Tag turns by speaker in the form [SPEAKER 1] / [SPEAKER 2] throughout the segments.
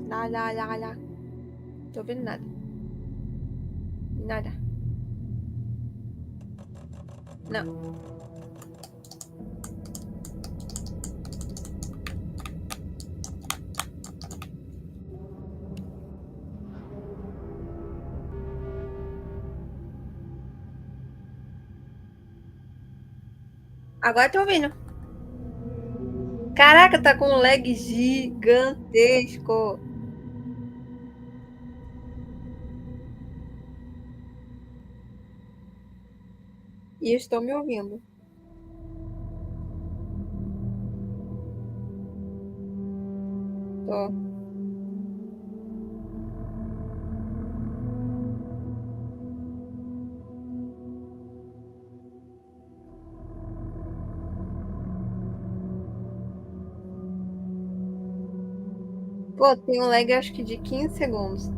[SPEAKER 1] Lá, lá, lá, lá. Tô ouvindo nada. Nada. Não. Agora tô ouvindo. Caraca, tá com um lag gigantesco. E estou me ouvindo. Tô. 'Pô, tem um lag acho que de 15 segundos.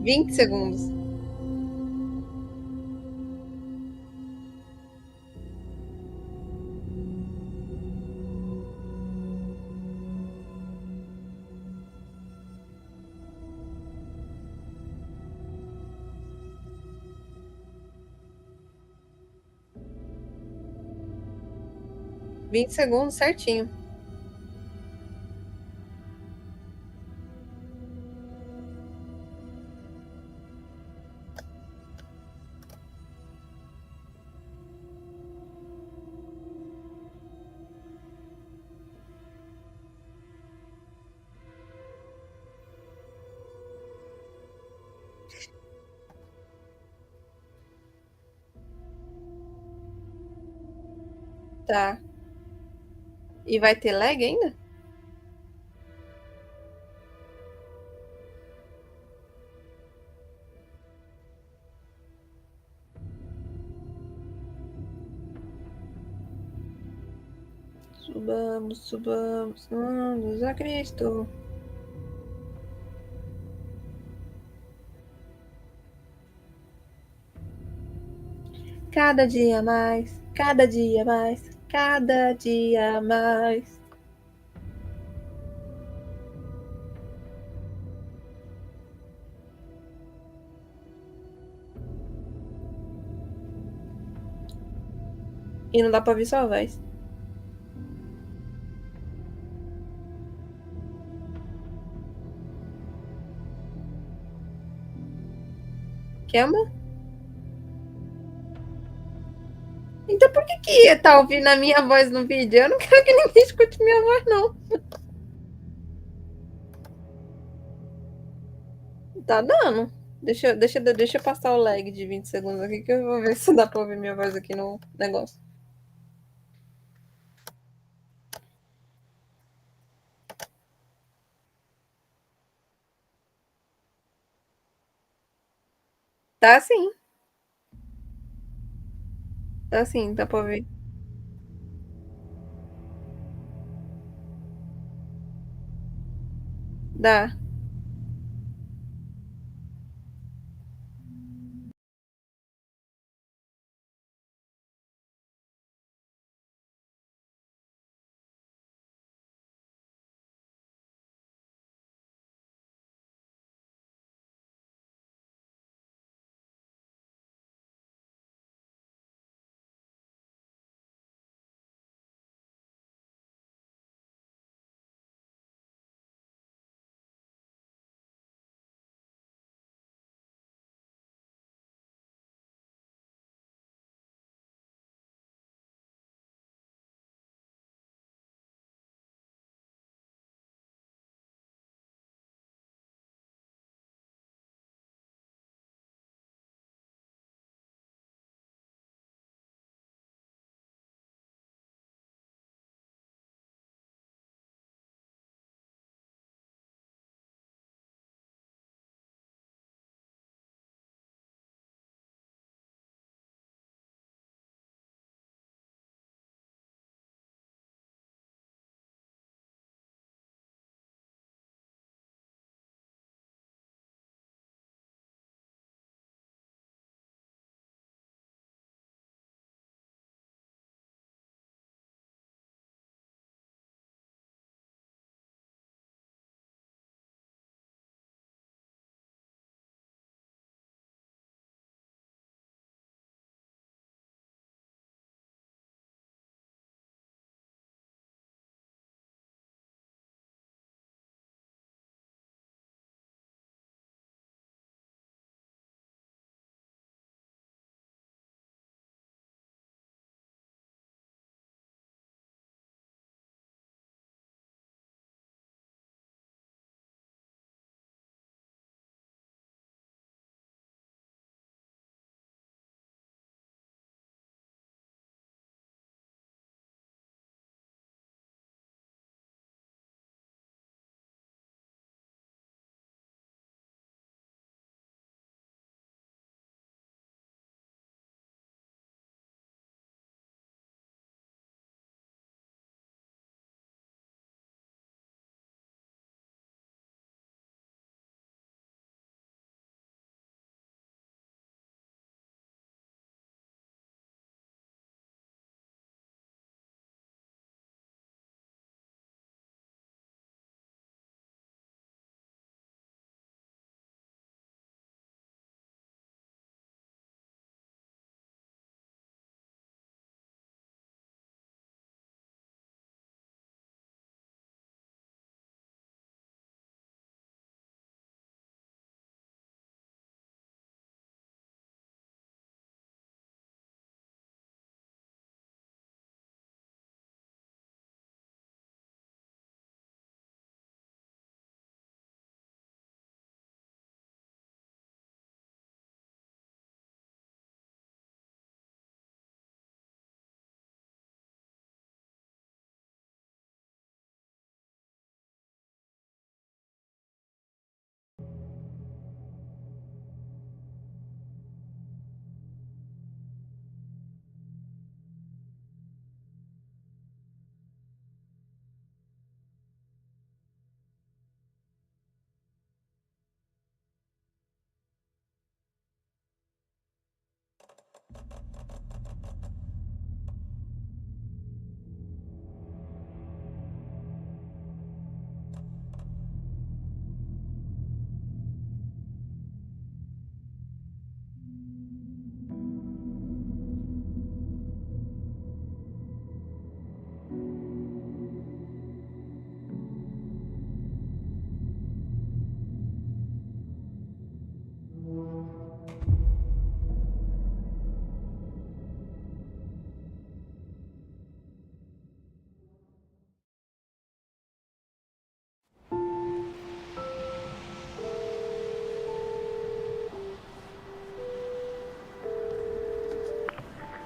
[SPEAKER 1] 20 segundos. 20 segundos certinho. Tá. E vai ter lag ainda? Subamos, subamos, vamos a Cristo. Cada dia mais, cada dia mais, cada dia mais. E não dá pra ouvir sua voz. Quer, amor? Então por que que tá ouvindo a minha voz no vídeo? Eu não quero que ninguém escute minha voz, não. Tá dando. Deixa eu passar o lag de 20 segundos aqui que eu vou ver se dá pra ouvir minha voz aqui no negócio. Tá sim, tá sim, dá pra ouvir. Dá.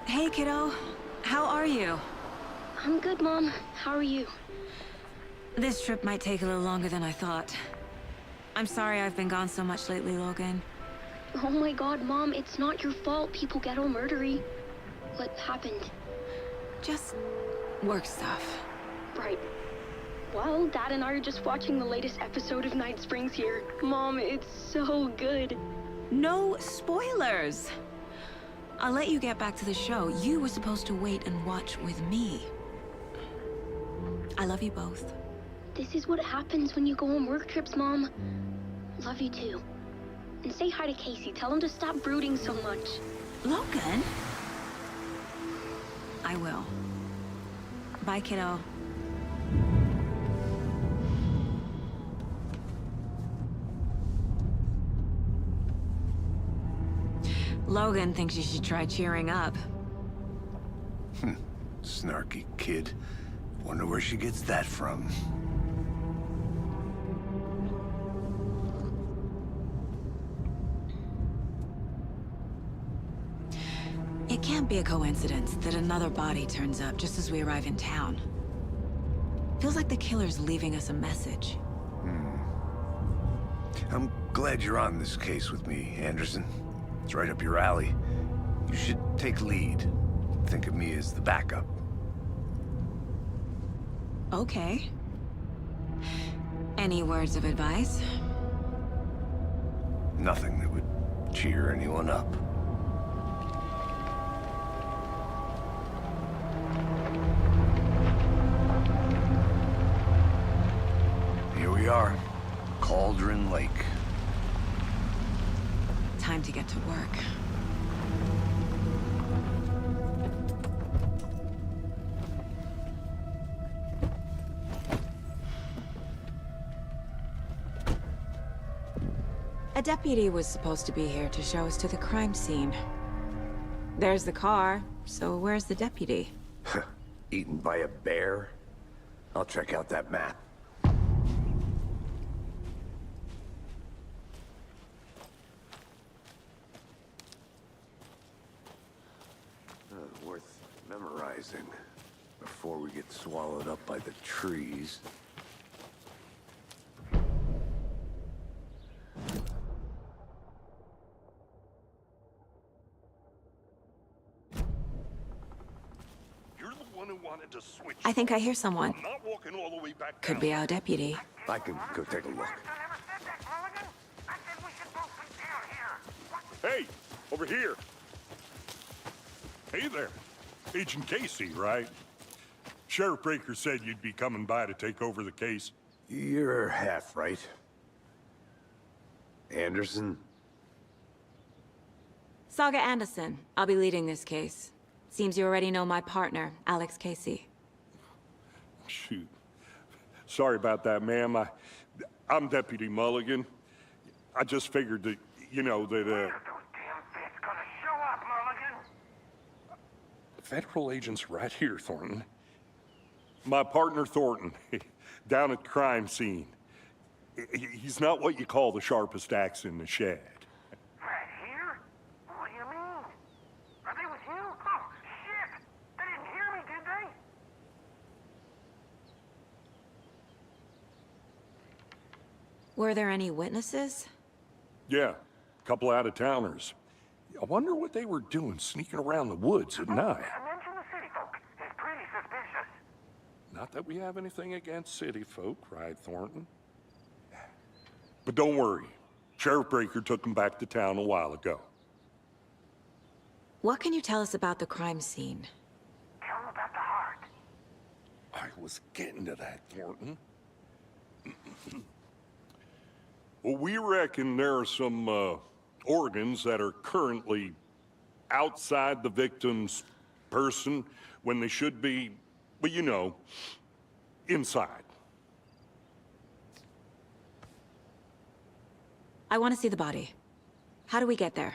[SPEAKER 2] Hey, kiddo. How are you?
[SPEAKER 3] I'm good, Mom. How are you?
[SPEAKER 2] This trip might take a little longer than I thought. I'm sorry I've been gone so much lately, Logan.
[SPEAKER 3] Oh my god, Mom, it's not your fault people get all murdery. What happened?
[SPEAKER 2] Just work stuff.
[SPEAKER 3] Right. Well, Dad and I are just watching the latest episode of Night Springs here. Mom, it's so good.
[SPEAKER 2] No spoilers! I'll let you get back to the show. You were supposed to wait and watch with me. I love you both.
[SPEAKER 3] This is what happens when you go on work trips, Mom. Love you too. And say hi to Casey. Tell him to stop brooding so much.
[SPEAKER 2] Logan? I will. Bye, kiddo. Logan thinks you should try cheering up.
[SPEAKER 4] Snarky kid. Wonder where she gets that from.
[SPEAKER 2] It can't be a coincidence that another body turns up just as we arrive in town. Feels like the killer's leaving us a message.
[SPEAKER 4] I'm glad you're on this case with me, Anderson. It's right up your alley. You should take lead. Think of me as the backup.
[SPEAKER 2] Okay. Any words of advice?
[SPEAKER 4] Nothing that would cheer anyone up. Here we are. Cauldron Lake.
[SPEAKER 2] Time to get to work. A deputy was supposed to be here to show us to the crime scene. There's the car, so where's the deputy?
[SPEAKER 4] Eaten by a bear? I'll check out that map. Worth memorizing before we get swallowed up by the trees.
[SPEAKER 5] You're the one who wanted to switch.
[SPEAKER 2] I think I hear someone.
[SPEAKER 5] I'm not walking all the way back
[SPEAKER 2] Could
[SPEAKER 5] down.
[SPEAKER 2] be our deputy.
[SPEAKER 4] I can go take a look.
[SPEAKER 5] Hey, over here. Hey there. Agent Casey, right? Sheriff Breaker said you'd be coming by to take over the case.
[SPEAKER 4] You're half right. Anderson?
[SPEAKER 2] Saga Anderson. I'll be leading this case. Seems you already know my partner, Alex Casey.
[SPEAKER 5] Shoot. Sorry about that, ma'am. I'm Deputy Mulligan. I just figured that, you know, that,
[SPEAKER 6] Those damn fists gonna show up, Mulligan.
[SPEAKER 5] federal agent's right here, Thornton. My partner, Thornton, down at the crime scene. He's not what you call the sharpest axe in the shed.
[SPEAKER 6] Right here? What do you mean? Are they with you? Oh, shit! They didn't hear me, did they?
[SPEAKER 2] Were there any witnesses?
[SPEAKER 5] Yeah, a couple out-of-towners. I wonder what they were doing sneaking around the woods at night.
[SPEAKER 6] Mention the city folk. It's pretty suspicious.
[SPEAKER 5] Not that we have anything against city folk, cried Thornton. But don't worry. Sheriff Breaker took them back to town a while ago.
[SPEAKER 2] What can you tell us about the crime scene?
[SPEAKER 6] Tell him about the heart.
[SPEAKER 5] I was getting to that, Thornton. Well, we reckon there are some organs that are currently outside the victim's person when they should be, well, you know, inside.
[SPEAKER 2] I want to see the body. How do we get there?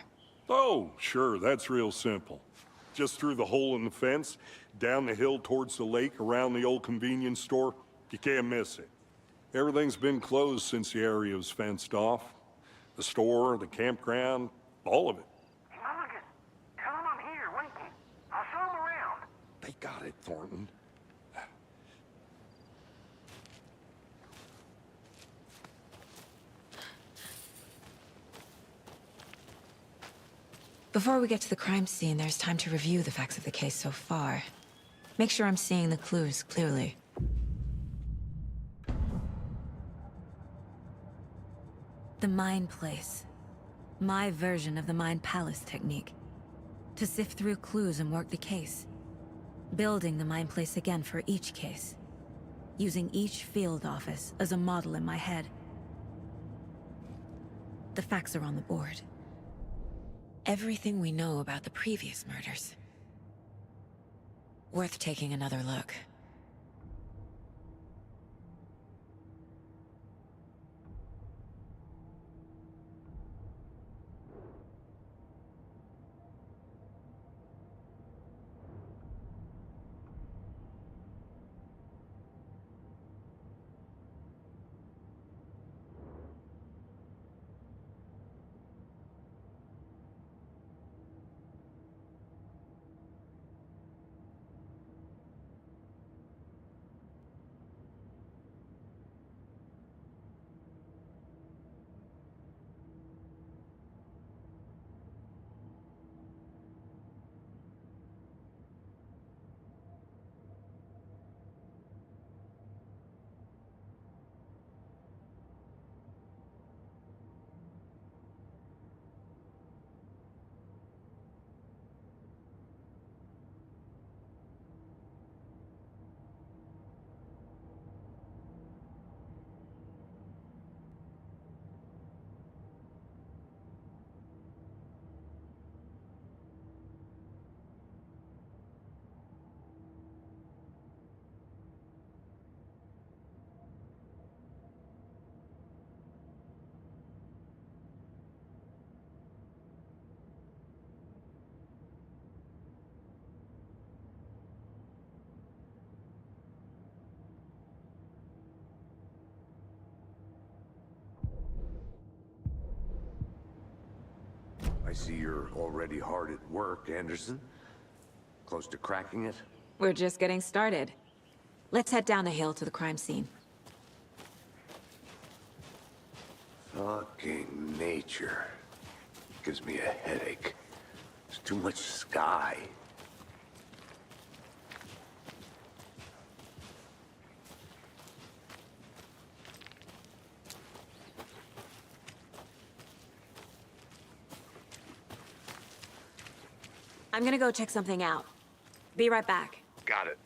[SPEAKER 5] Oh, sure, that's real simple. Just through the hole in the fence, down the hill towards the lake, around the old convenience store. You can't miss it. Everything's been closed since the area was fenced off. The store, the campground, all of it.
[SPEAKER 6] Hey, Mulligan, tell him I'm here, waiting. I'll show him around.
[SPEAKER 5] They got it, Thornton.
[SPEAKER 2] Before we get to the crime scene, there's time to review the facts of the case so far. Make sure I'm seeing the clues clearly. The Mind Place. My version of the Mind Palace technique. To sift through clues and work the case. Building the Mind Place again for each case. Using each field office as a model in my head. The facts are on the board. Everything we know about the previous murders. Worth taking another look.
[SPEAKER 4] I see you're already hard at work, Anderson. Close to cracking it?
[SPEAKER 2] We're just getting started. Let's head down the hill to the crime scene.
[SPEAKER 4] Fucking nature. Gives me a headache. There's too much sky.
[SPEAKER 2] I'm gonna go check something out. Be right back.
[SPEAKER 4] Got it.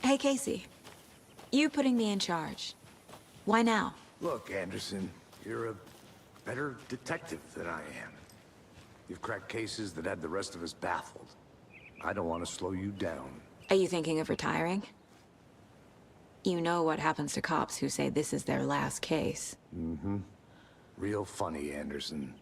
[SPEAKER 2] Hey, Casey. You putting me in charge. Why now?
[SPEAKER 4] Look, Anderson, you're a better detective than I am. You've cracked cases that had the rest of us baffled. I don't want to slow you down.
[SPEAKER 2] Are you thinking of retiring? You know what happens to cops who say this is their last case.
[SPEAKER 4] Mm-hmm. Real funny, Anderson.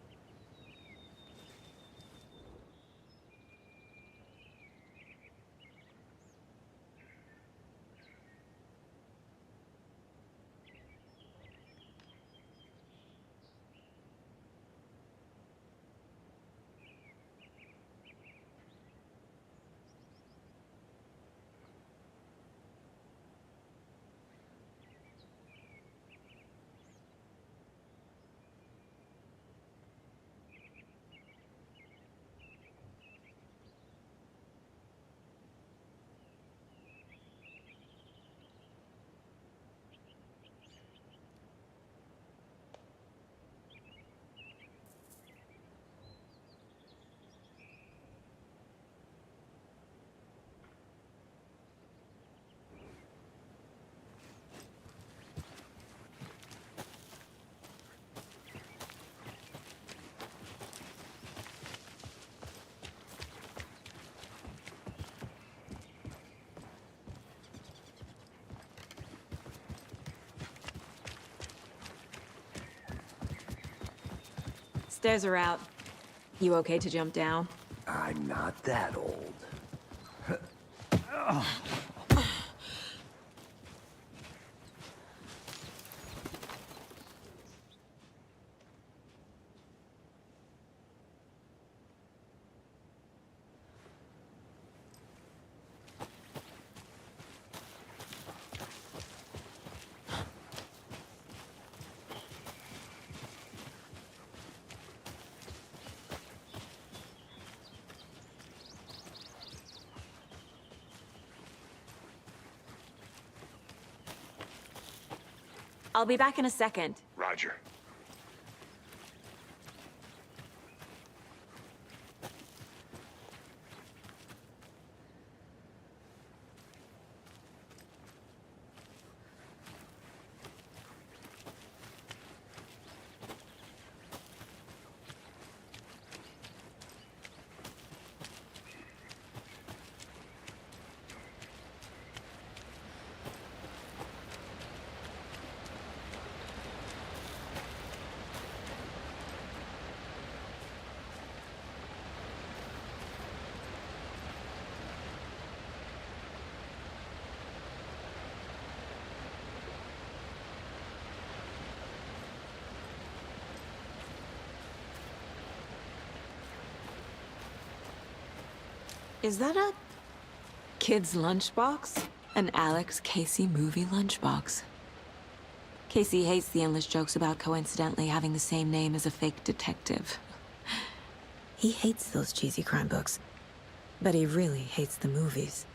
[SPEAKER 2] Stairs are out. You okay to jump down?
[SPEAKER 4] I'm not that old.
[SPEAKER 2] I'll be back in a second.
[SPEAKER 4] Roger.
[SPEAKER 2] Is that a kid's lunchbox? An Alex Casey movie lunchbox. Casey hates the endless jokes about coincidentally having the same name as a fake detective. He hates those cheesy crime books, but he really hates the movies.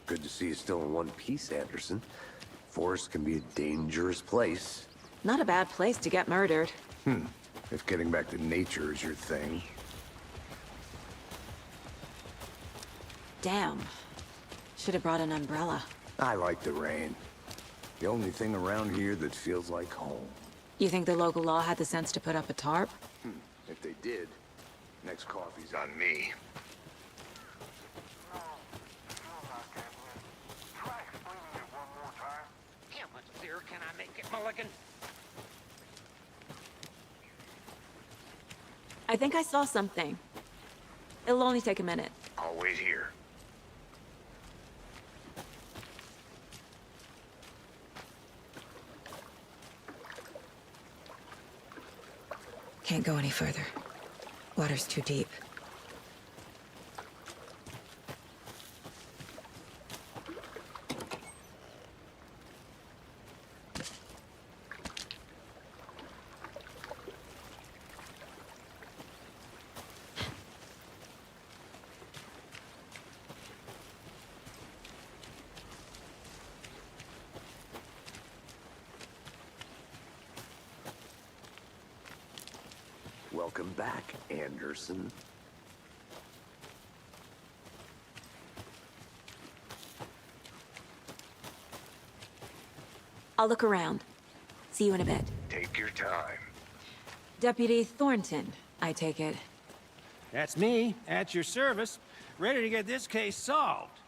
[SPEAKER 4] Good to see you still in one piece, Anderson. Forest can be a dangerous place.
[SPEAKER 2] Not a bad place to get murdered.
[SPEAKER 4] If getting back to nature is your thing.
[SPEAKER 2] Damn. Should have brought an umbrella.
[SPEAKER 4] I like the rain. The only thing around here that feels like home.
[SPEAKER 2] You think the local law had the sense to put up a tarp?
[SPEAKER 4] If they did, next coffee's on me.
[SPEAKER 6] No, still not getting it. Try explaining it one more time.
[SPEAKER 7] How much clearer can I make it, Mulligan?
[SPEAKER 2] I think I saw something. It'll only take a minute.
[SPEAKER 4] I'll wait here.
[SPEAKER 2] Can't go any further. Water's too deep.
[SPEAKER 4] Welcome back, Anderson.
[SPEAKER 2] I'll look around. See you in a bit.
[SPEAKER 4] Take your time.
[SPEAKER 2] Deputy Thornton, I take it.
[SPEAKER 8] That's me, at your service, ready to get this case solved.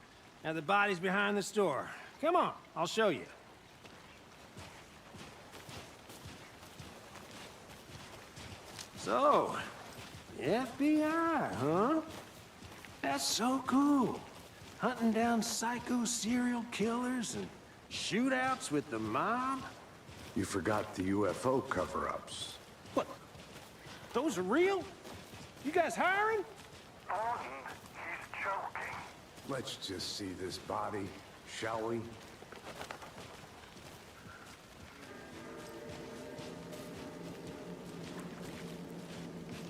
[SPEAKER 8] Now the body's behind the store. Come on, I'll show you. So, the FBI, huh? That's so cool. Hunting down psycho serial killers and shootouts with the mob.
[SPEAKER 4] You forgot the UFO cover-ups.
[SPEAKER 8] What? Those are real? You guys hiring?
[SPEAKER 6] Oh,
[SPEAKER 4] Let's just see this body, shall we?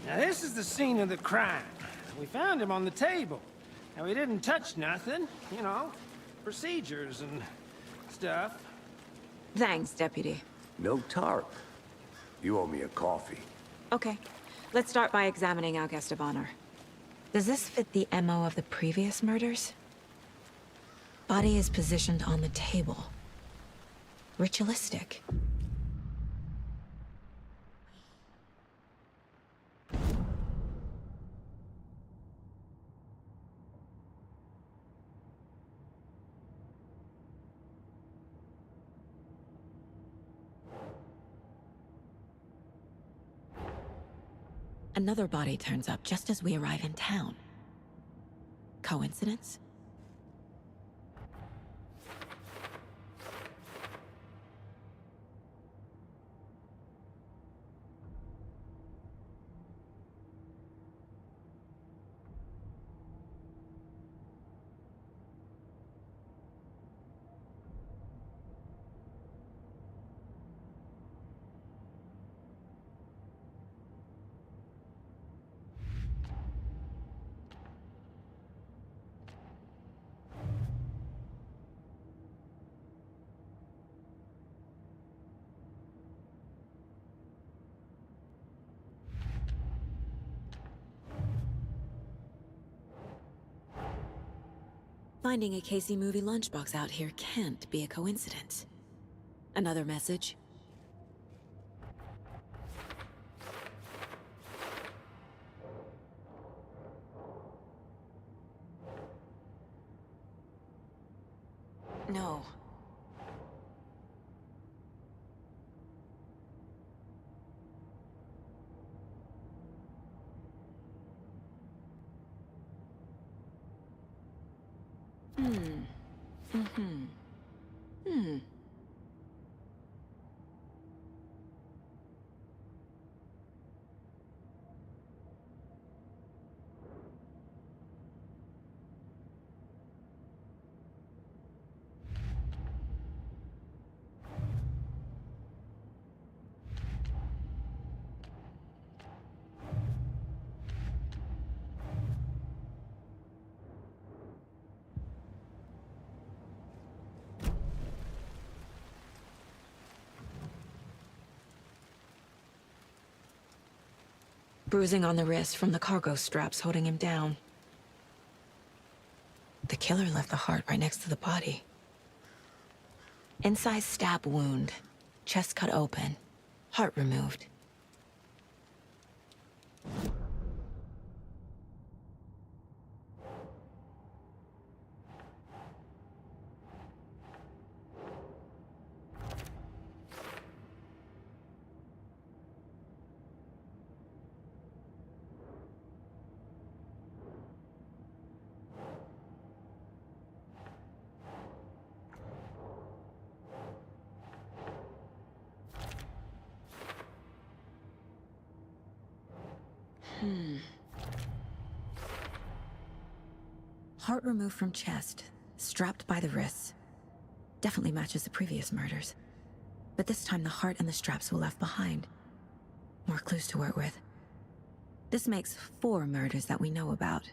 [SPEAKER 8] Now this is the scene of the crime. We found him on the table. And we didn't touch nothing, you know, procedures and stuff.
[SPEAKER 2] Thanks, Deputy.
[SPEAKER 4] No tarp. You owe me a coffee.
[SPEAKER 2] Okay, let's start by examining our guest of honor. Does this fit the MO of the previous murders? Body is positioned on the table. Ritualistic. Another body turns up just as we arrive in town. Coincidence? Finding a Casey movie lunchbox out here can't be a coincidence. Another message? No. Bruising on the wrist from the cargo straps holding him down. The killer left the heart right next to the body. Inside stab wound, chest cut open, heart removed. Heart removed from chest, strapped by the wrists. Definitely matches the previous murders. But this time the heart and the straps were left behind. More clues to work with. This makes 4 murders that we know about.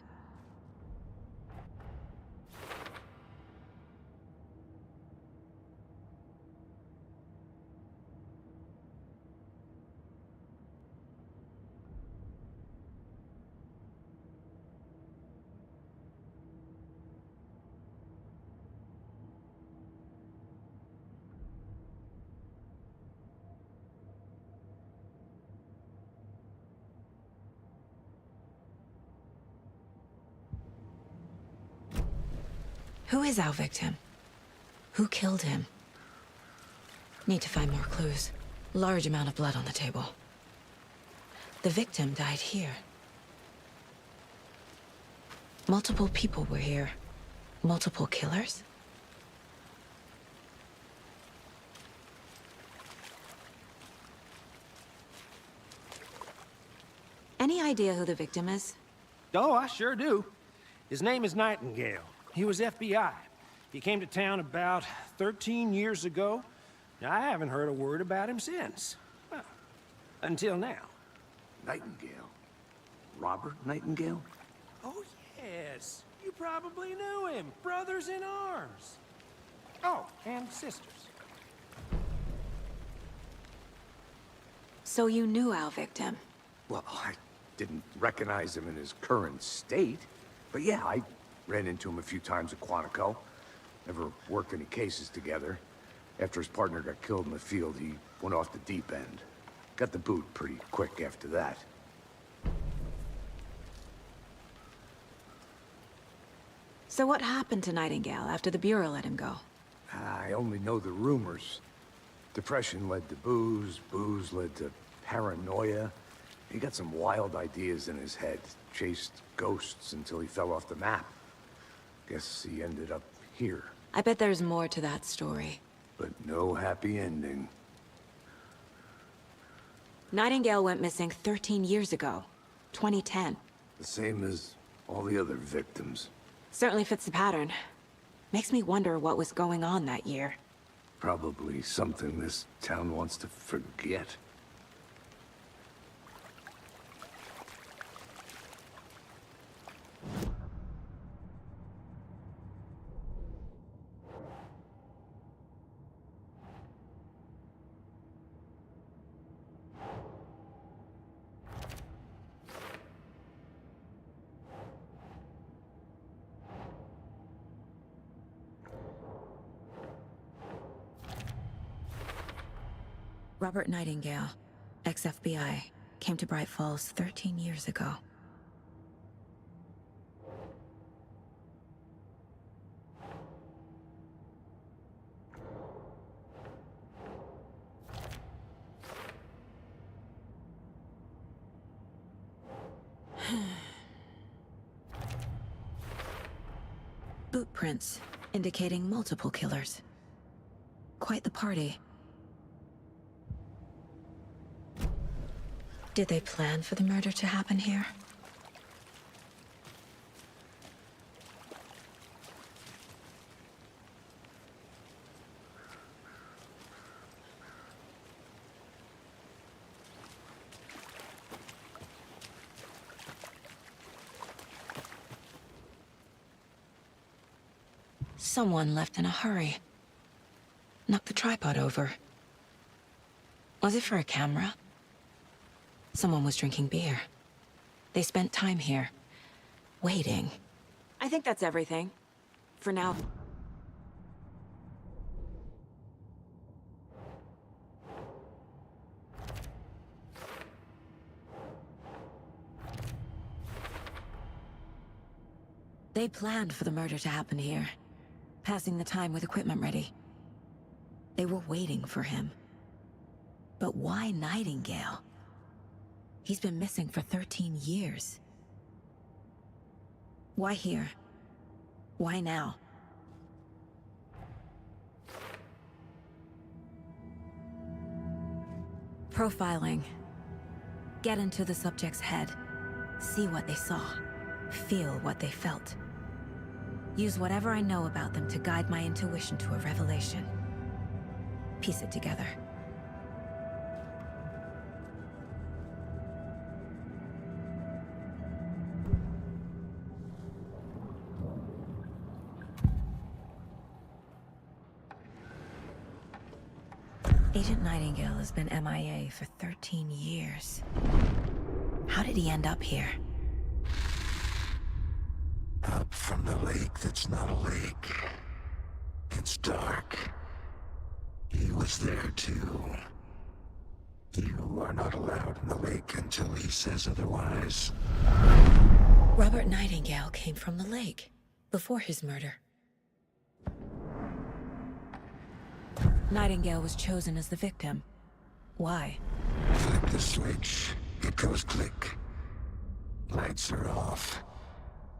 [SPEAKER 2] Who is our victim? Who killed him? Need to find more clues. Large amount of blood on the table. The victim died here. Multiple people were here. Multiple killers? Any idea who the victim is?
[SPEAKER 8] Oh, I sure do. His name is Nightingale. he was FBI. He came to town about 13 years ago. I haven't heard a word about him since. Well, until now.
[SPEAKER 4] Nightingale? Robert Nightingale?
[SPEAKER 8] Oh, yes. You probably knew him. Brothers in arms. Oh, and sisters.
[SPEAKER 2] So you knew our victim?
[SPEAKER 4] Well, I didn't recognize him in his current state. But yeah, I ran into him a few times at Quantico. Never worked any cases together. After his partner got killed in the field, he went off the deep end. Got the boot pretty quick after that.
[SPEAKER 2] So what happened to Nightingale after the Bureau let him go?
[SPEAKER 4] I only know the rumors. Depression led to booze, booze led to paranoia. He got some wild ideas in his head, chased ghosts until he fell off the map. Guess he ended up here.
[SPEAKER 2] I bet there's more to that story.
[SPEAKER 4] But no happy ending.
[SPEAKER 2] Nightingale went missing 13 years ago, 2010.
[SPEAKER 4] The same as all the other victims.
[SPEAKER 2] Certainly fits the pattern. Makes me wonder what was going on that year.
[SPEAKER 4] Probably something this town wants to forget.
[SPEAKER 2] Robert Nightingale, ex-FBI, came to Bright Falls 13 years ago. Boot prints indicating multiple killers. Quite the party. Did they plan for the murder to happen here? Someone left in a hurry. Knocked the tripod over. Was it for a camera? Someone was drinking beer. They spent time here, waiting. I think that's everything. For now. They planned for the murder to happen here, passing the time with equipment ready. They were waiting for him. But why Nightingale? He's been missing for 13 years. Why here? Why now? Profiling. Get into the subject's head. See what they saw. Feel what they felt. Use whatever I know about them to guide my intuition to a revelation. Piece it together. Agent Nightingale has been MIA for 13 years. How did he end up here?
[SPEAKER 9] Up from the lake that's not a lake. It's dark. He was there too. You are not allowed in the lake until he says otherwise.
[SPEAKER 2] Robert Nightingale came from the lake, before his murder. Nightingale was chosen as the victim. Why?
[SPEAKER 9] Flip the switch, it goes click. Lights are off.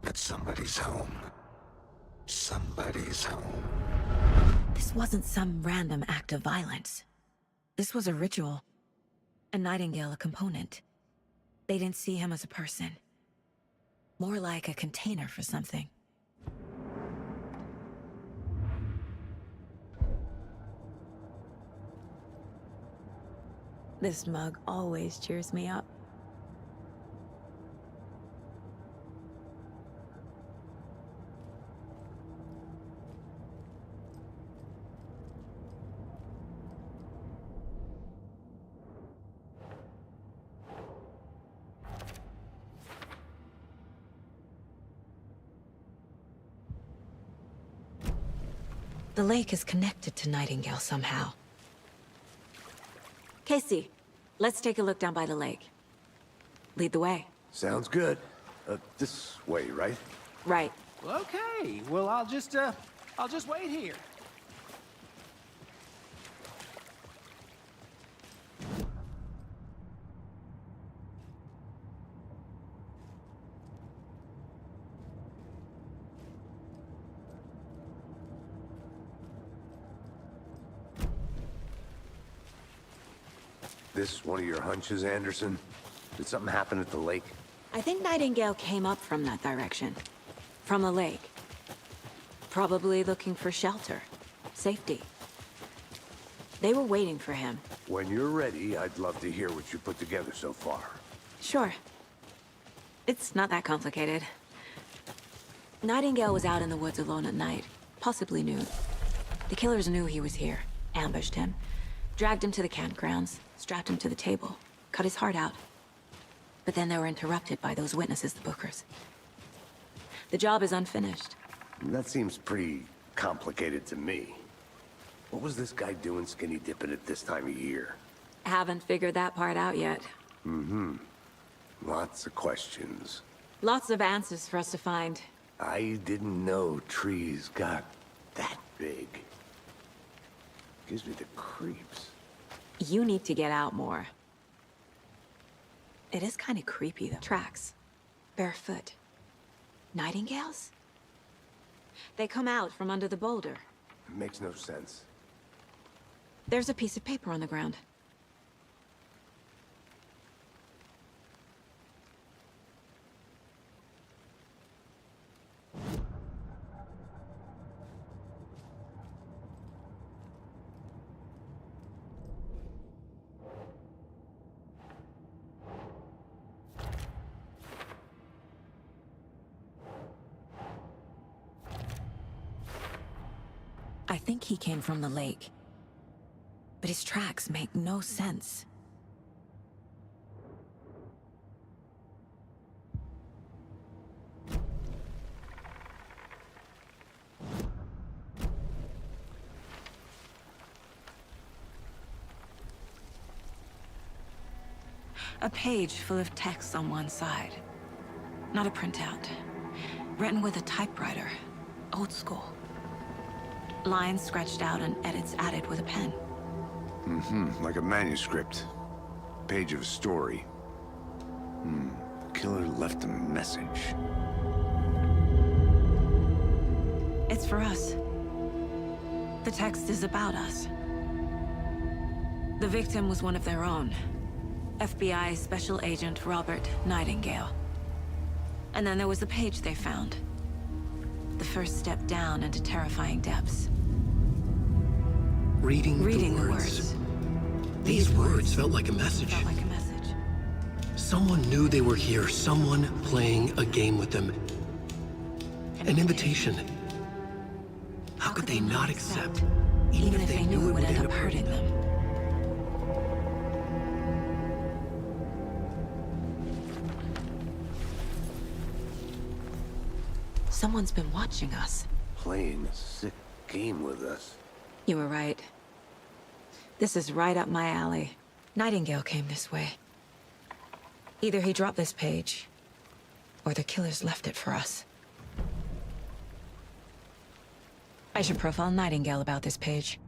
[SPEAKER 9] But somebody's home. Somebody's home.
[SPEAKER 2] This wasn't some random act of violence. This was a ritual. And Nightingale a component. They didn't see him as a person. More like a container for something. This mug always cheers me up. The lake is connected to Nightingale somehow. Casey, let's take a look down by the lake. Lead the way.
[SPEAKER 4] Sounds good. This way, right?
[SPEAKER 2] Right.
[SPEAKER 8] Okay, well, I'll just wait here.
[SPEAKER 4] This one of your hunches, Anderson? Did something happen at the lake?
[SPEAKER 2] I think Nightingale came up from that direction. From the lake. Probably looking for shelter. Safety. They were waiting for him.
[SPEAKER 4] When you're ready, I'd love to hear what you put together so far.
[SPEAKER 2] Sure. It's not that complicated. Nightingale was out in the woods alone at night. Possibly noon. The killers knew he was here. Ambushed him. Dragged him to the campgrounds. Strapped him to the table. Cut his heart out. But then they were interrupted by those witnesses, the Bookers. The job is unfinished.
[SPEAKER 4] That seems pretty complicated to me. What was this guy doing skinny dipping at this time of year?
[SPEAKER 2] Haven't figured that part out yet.
[SPEAKER 4] Lots of questions.
[SPEAKER 2] Lots of answers for us to find.
[SPEAKER 4] I didn't know trees got that big. Gives me the creeps.
[SPEAKER 2] You need to get out more. It is kind of creepy, though. Tracks. Barefoot. Nightingales? They come out from under the boulder.
[SPEAKER 4] It makes no sense.
[SPEAKER 2] There's a piece of paper on the ground. I think he came from the lake. But his tracks make no sense. A page full of text on one side. Not a printout. Written with a typewriter. Old school. Lines scratched out and edits added with a pen.
[SPEAKER 4] Like a manuscript. Page of a story. Killer left a message.
[SPEAKER 2] It's for us. The text is about us. The victim was one of their own. FBI Special Agent Robert Nightingale. And then there was the page they found. The first step down into terrifying depths.
[SPEAKER 10] Reading the words. These words felt like a message.
[SPEAKER 2] Felt like a message.
[SPEAKER 10] Someone knew they were here, someone playing a game with them. An invitation. How could they not accept, even if they knew it would end up hurting them?
[SPEAKER 2] Someone's been watching us.
[SPEAKER 4] Playing a sick game with us.
[SPEAKER 2] You were right. This is right up my alley. Nightingale came this way. Either he dropped this page, or the killers left it for us. I should profile Nightingale about this page.